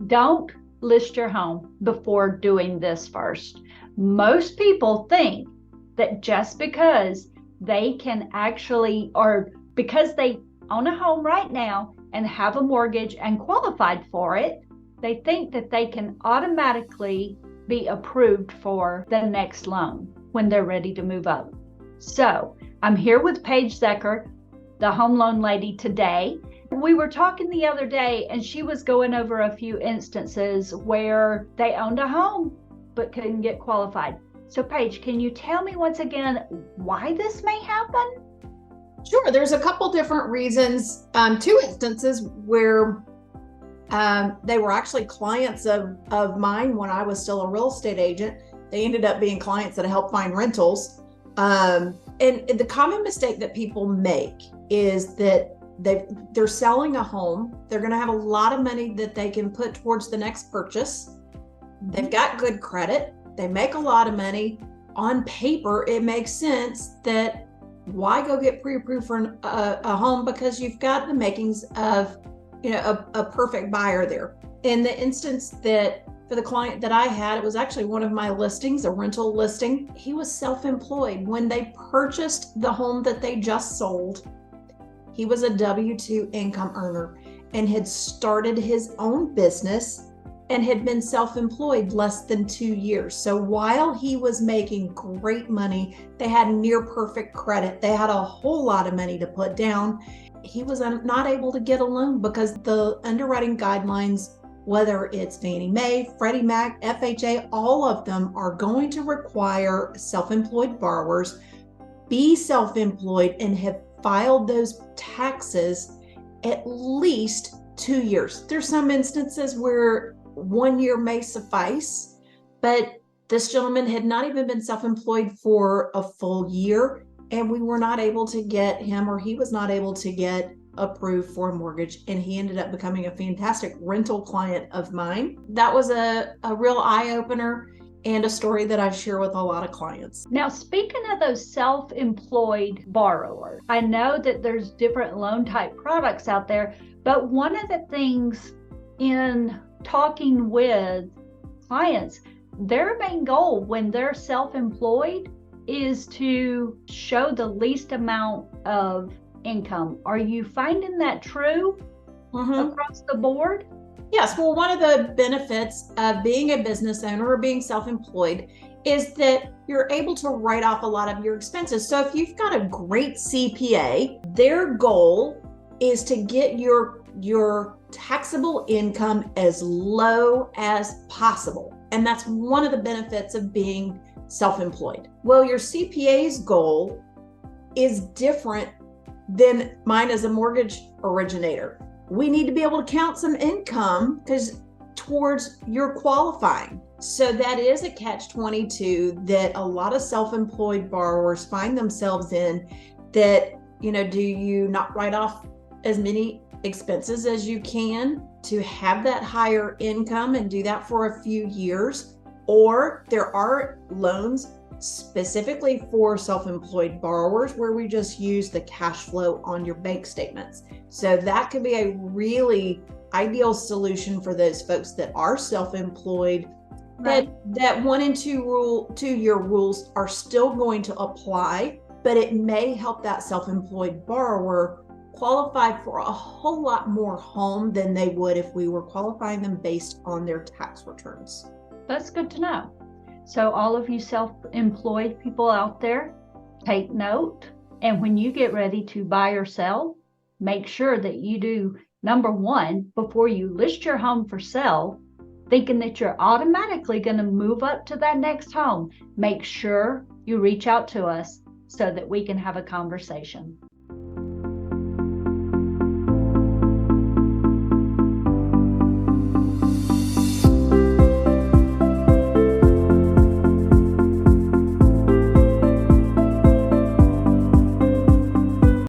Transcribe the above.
don't list your home before doing this first. Most people think that just because they can actually, or because they own a home right now and have a mortgage and qualified for it, they think that they can automatically be approved for the next loan when they're ready to move up. So I'm here with Paige Zecker, the home loan lady, today. We were talking the other day and she was going over a few instances where they owned a home but couldn't get qualified. So Paige, can you tell me once again why this may happen? Sure. There's a couple different reasons. Two instances where they were actually clients of mine when I was still a real estate agent. They ended up being clients that I helped find rentals. And the common mistake that people make is that they're selling a home. They're going to have a lot of money that they can put towards the next purchase. They've got good credit. They make a lot of money. On paper, it makes sense that why go get pre-approved for a home because you've got the makings of a perfect buyer there. In the instance that for the client that I had, it was actually one of my listings, a rental listing. He was self-employed. When they purchased the home that they just sold, he was a W-2 income earner and had started his own business and had been self-employed less than 2 years. So while he was making great money, they had near perfect credit. They had a whole lot of money to put down. He was not able to get a loan because the underwriting guidelines, whether it's Fannie Mae, Freddie Mac, FHA, all of them are going to require self-employed borrowers be self-employed and have filed those taxes at least 2 years. There's some instances where 1 year may suffice, but this gentleman had not even been self-employed for a full year, and we were not able to get him, or he was not able to get approved for a mortgage, and he ended up becoming a fantastic rental client of mine. That was a real eye-opener and a story that I share with a lot of clients. Now, speaking of those self-employed borrowers, I know that there's different loan type products out there, but one of the things in talking with clients, their main goal when they're self-employed is to show the least amount of income. Are you finding that true across the board? Yes. Well, one of the benefits of being a business owner or being self-employed is that you're able to write off a lot of your expenses. So if you've got a great CPA, their goal is to get your taxable income as low as possible. And that's one of the benefits of being self-employed. Well, your CPA's goal is different than mine as a mortgage originator. We need to be able to count some income towards your qualifying. So that is a catch-22 that a lot of self-employed borrowers find themselves in, that, do you not write off as many expenses as you can to have that higher income and do that for a few years? Or there are loans specifically for self-employed borrowers where we just use the cash flow on your bank statements. So that could be a really ideal solution for those folks that are self-employed. Right. That 1 and 2 year rules are still going to apply, but it may help that self-employed borrower qualify for a whole lot more home than they would if we were qualifying them based on their tax returns. That's good to know. So all of you self-employed people out there, take note. And when you get ready to buy or sell, make sure that you do, number one, before you list your home for sale, thinking that you're automatically going to move up to that next home, make sure you reach out to us so that we can have a conversation.